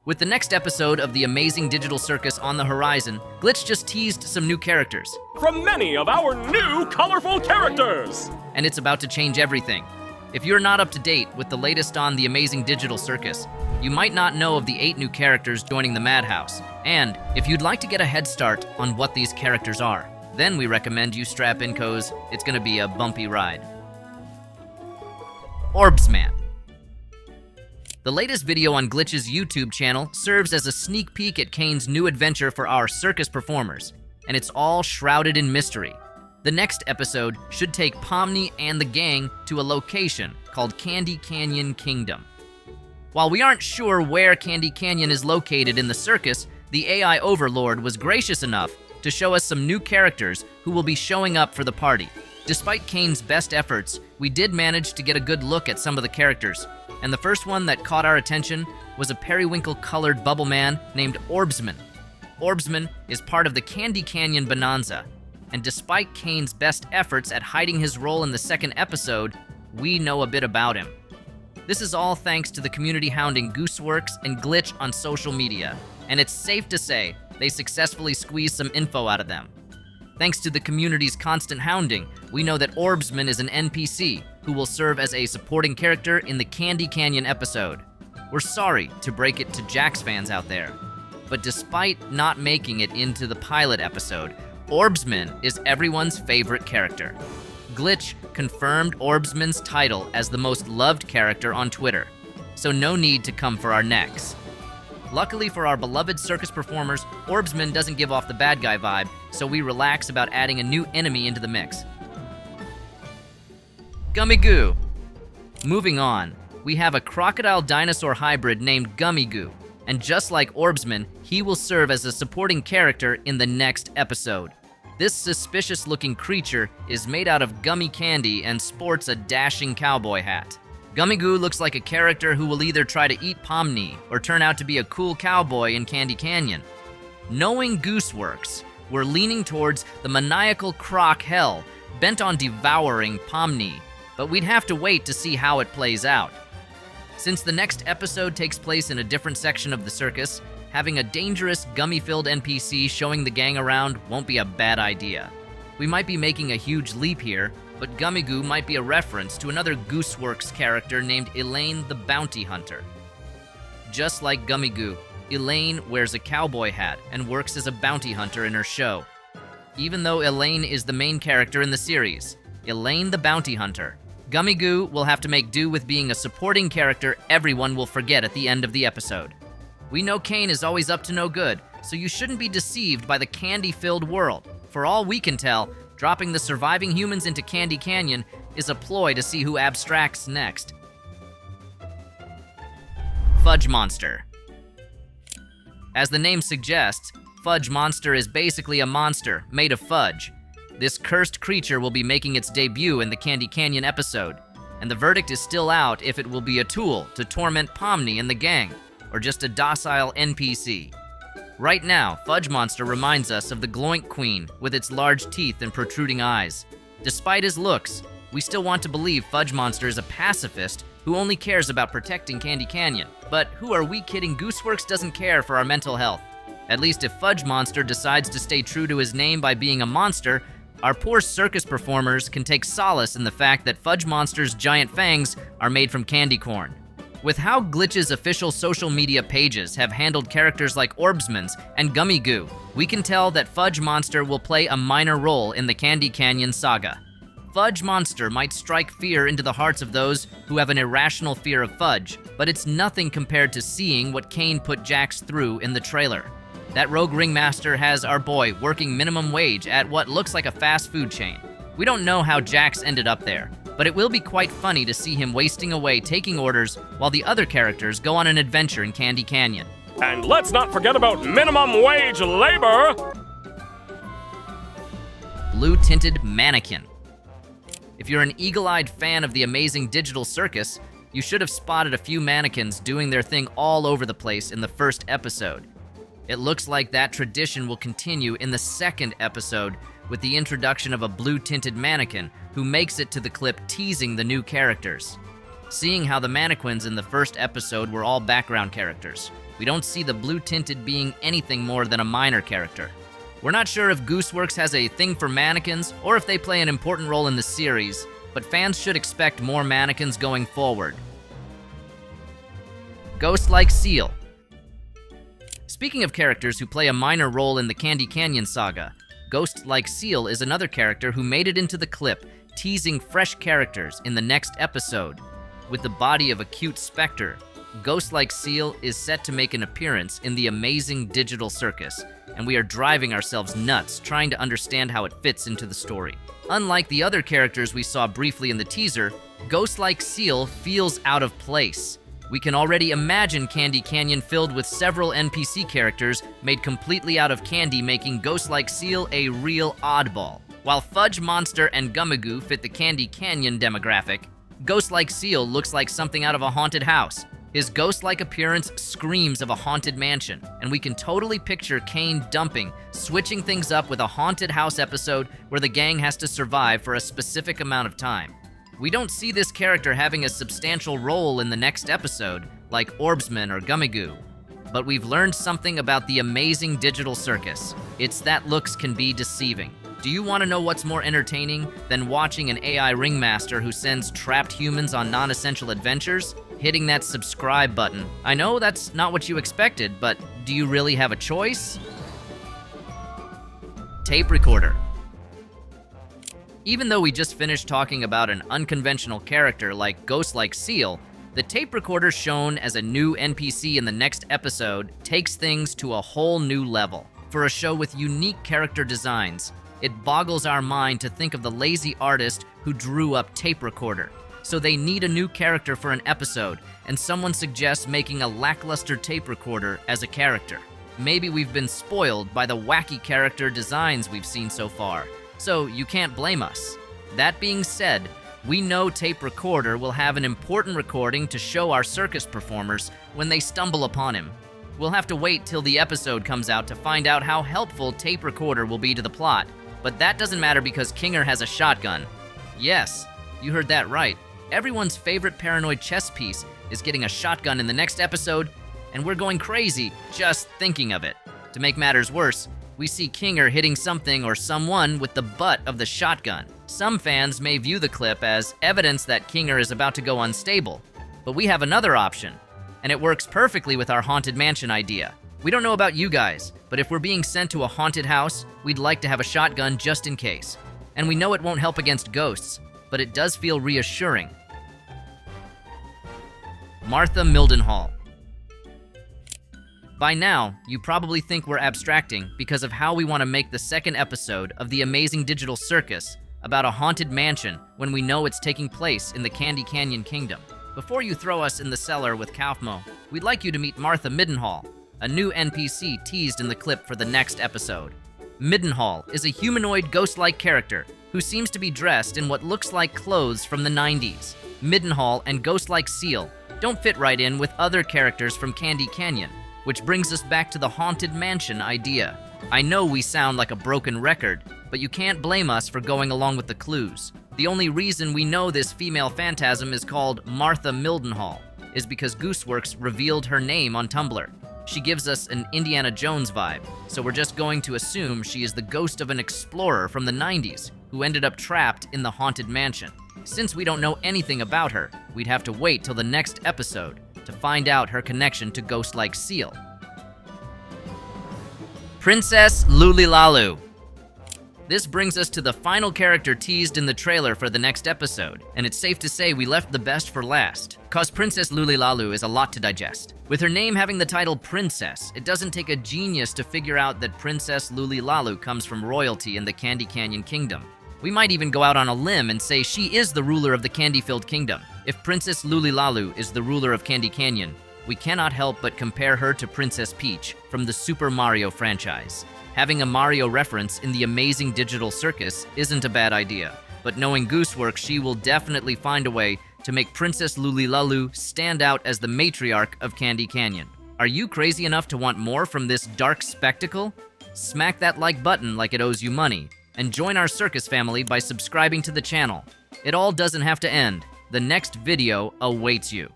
With the next episode of the Amazing Digital Circus on the horizon, Glitch just teased some new characters. From many of our new colorful characters! And it's about to change everything. If you're not up to date with the latest on the Amazing Digital Circus, you might not know of the 8 new characters joining the Madhouse. And if you'd like to get a head start on what these characters are, then we recommend you strap in, 'cause it's gonna be a bumpy ride. Orbsman. The latest video on Glitch's YouTube channel serves as a sneak peek at Kane's new adventure for our circus performers, and it's all shrouded in mystery. The next episode should take Pomni and the gang to a location called Candy Canyon Kingdom. While we aren't sure where Candy Canyon is located in the circus, the AI Overlord was gracious enough to show us some new characters who will be showing up for the party. Despite Kane's best efforts, we did manage to get a good look at some of the characters, and the first one that caught our attention was a periwinkle-colored bubble man named Orbsman. Orbsman is part of the Candy Canyon Bonanza, and despite Kane's best efforts at hiding his role in the second episode, we know a bit about him. This is all thanks to the community hounding Gooseworx and Glitch on social media, and it's safe to say they successfully squeezed some info out of them. Thanks to the community's constant hounding, we know that Orbsman is an NPC who will serve as a supporting character in the Candy Canyon episode. We're sorry to break it to Jax fans out there, but despite not making it into the pilot episode, Orbsman is everyone's favorite character. Glitch confirmed Orbsman's title as the most loved character on Twitter, so no need to come for our necks. Luckily for our beloved circus performers, Orbsman doesn't give off the bad guy vibe, so we relax about adding a new enemy into the mix. Gummy Goo. Moving on, we have a crocodile dinosaur hybrid named Gummy Goo, and just like Orbsman, he will serve as a supporting character in the next episode. This suspicious-looking creature is made out of gummy candy and sports a dashing cowboy hat. Gummy Goo looks like a character who will either try to eat Pomni or turn out to be a cool cowboy in Candy Canyon. Knowing Gooseworx, we're leaning towards the maniacal croc hell, bent on devouring Pomni, but we'd have to wait to see how it plays out. Since the next episode takes place in a different section of the circus, having a dangerous, gummy-filled NPC showing the gang around won't be a bad idea. We might be making a huge leap here, but Gummy Goo might be a reference to another Gooseworx character named Elaine the Bounty Hunter. Just like Gummy Goo, Elaine wears a cowboy hat and works as a bounty hunter in her show. Even though Elaine is the main character in the series, Elaine the Bounty Hunter, Gummy Goo will have to make do with being a supporting character everyone will forget at the end of the episode. We know Kane is always up to no good, so you shouldn't be deceived by the candy-filled world. For all we can tell, dropping the surviving humans into Candy Canyon is a ploy to see who abstracts next. Fudge Monster. As the name suggests, Fudge Monster is basically a monster made of fudge. This cursed creature will be making its debut in the Candy Canyon episode, and the verdict is still out if it will be a tool to torment Pomni and the gang, or just a docile NPC. Right now, Fudge Monster reminds us of the Gloink Queen with its large teeth and protruding eyes. Despite his looks, we still want to believe Fudge Monster is a pacifist who only cares about protecting Candy Canyon. But who are we kidding? Gooseworx doesn't care for our mental health. At least if Fudge Monster decides to stay true to his name by being a monster, our poor circus performers can take solace in the fact that Fudge Monster's giant fangs are made from candy corn. With how Glitch's official social media pages have handled characters like Orbsman's and Gummy Goo, we can tell that Fudge Monster will play a minor role in the Candy Canyon saga. Fudge Monster might strike fear into the hearts of those who have an irrational fear of fudge, but it's nothing compared to seeing what Kane put Jax through in the trailer. That rogue ringmaster has our boy working minimum wage at what looks like a fast food chain. We don't know how Jax ended up there, but it will be quite funny to see him wasting away taking orders while the other characters go on an adventure in Candy Canyon. And let's not forget about minimum wage labor! Blue-tinted mannequin. If you're an eagle-eyed fan of the Amazing Digital Circus, you should have spotted a few mannequins doing their thing all over the place in the first episode. It looks like that tradition will continue in the second episode with the introduction of a blue-tinted mannequin who makes it to the clip teasing the new characters. Seeing how the mannequins in the first episode were all background characters, We don't see the blue-tinted being anything more than a minor character. We're not sure if Gooseworx has a thing for mannequins or if they play an important role in the series, but fans should expect more mannequins going forward. Ghost-like Seal. Speaking of characters who play a minor role in the Candy Canyon saga, Ghost-like Seal is another character who made it into the clip, teasing fresh characters in the next episode. With the body of a cute specter, Ghost-like Seal is set to make an appearance in the Amazing Digital Circus, and we are driving ourselves nuts trying to understand how it fits into the story. Unlike the other characters we saw briefly in the teaser, Ghost-like Seal feels out of place. We can already imagine Candy Canyon filled with several NPC characters made completely out of candy, making Ghost-like Seal a real oddball. While Fudge Monster and Gummagoo fit the Candy Canyon demographic, Ghost-like Seal looks like something out of a haunted house. His ghost-like appearance screams of a haunted mansion, and we can totally picture Kane dumping, switching things up with a haunted house episode where the gang has to survive for a specific amount of time. We don't see this character having a substantial role in the next episode, like Orbsman or Gummagoo. But we've learned something about the Amazing Digital Circus. It's that looks can be deceiving. Do you want to know what's more entertaining than watching an AI ringmaster who sends trapped humans on non-essential adventures? Hitting that subscribe button. I know that's not what you expected, but do you really have a choice? Tape recorder. Even though we just finished talking about an unconventional character like Ghost-like Seal, the tape recorder shown as a new NPC in the next episode takes things to a whole new level. For a show with unique character designs, it boggles our mind to think of the lazy artist who drew up tape recorder. So they need a new character for an episode, and someone suggests making a lackluster tape recorder as a character. Maybe we've been spoiled by the wacky character designs we've seen so far, so you can't blame us. That being said, we know tape recorder will have an important recording to show our circus performers when they stumble upon him. We'll have to wait till the episode comes out to find out how helpful tape recorder will be to the plot, but that doesn't matter because Kinger has a shotgun. Yes, you heard that right. Everyone's favorite paranoid chess piece is getting a shotgun in the next episode, and we're going crazy just thinking of it. To make matters worse, we see Kinger hitting something or someone with the butt of the shotgun. Some fans may view the clip as evidence that Kinger is about to go unstable, but we have another option, and it works perfectly with our haunted mansion idea. We don't know about you guys, but if we're being sent to a haunted house, we'd like to have a shotgun just in case. And we know it won't help against ghosts, but it does feel reassuring. Martha Mildenhall. By now, you probably think we're abstracting because of how we want to make the second episode of the Amazing Digital Circus about a haunted mansion when we know it's taking place in the Candy Canyon Kingdom. Before you throw us in the cellar with Kaufmo, we'd like you to meet Martha Mildenhall, a new NPC teased in the clip for the next episode. Mildenhall is a humanoid ghost-like character who seems to be dressed in what looks like clothes from the 90s. Mildenhall and Ghost-like Seal don't fit right in with other characters from Candy Canyon, which brings us back to the haunted mansion idea. I know we sound like a broken record, but you can't blame us for going along with the clues. The only reason we know this female phantasm is called Martha Mildenhall is because Gooseworx revealed her name on Tumblr. She gives us an Indiana Jones vibe, so we're just going to assume she is the ghost of an explorer from the 90s who ended up trapped in the haunted mansion. Since we don't know anything about her, we'd have to wait till the next episode to find out her connection to Ghost-like Seal. Princess Lulilalu. This brings us to the final character teased in the trailer for the next episode, and it's safe to say we left the best for last, cause Princess Lulilalu is a lot to digest. With her name having the title Princess, it doesn't take a genius to figure out that Princess Lulilalu comes from royalty in the Candy Canyon Kingdom. We might even go out on a limb and say she is the ruler of the candy-filled kingdom. If Princess Lulilalu is the ruler of Candy Canyon, we cannot help but compare her to Princess Peach from the Super Mario franchise. Having a Mario reference in the Amazing Digital Circus isn't a bad idea, but knowing Gooseworx, she will definitely find a way to make Princess Lulilalu stand out as the matriarch of Candy Canyon. Are you crazy enough to want more from this dark spectacle? Smack that like button like it owes you money, and join our circus family by subscribing to the channel. It all doesn't have to end. The next video awaits you.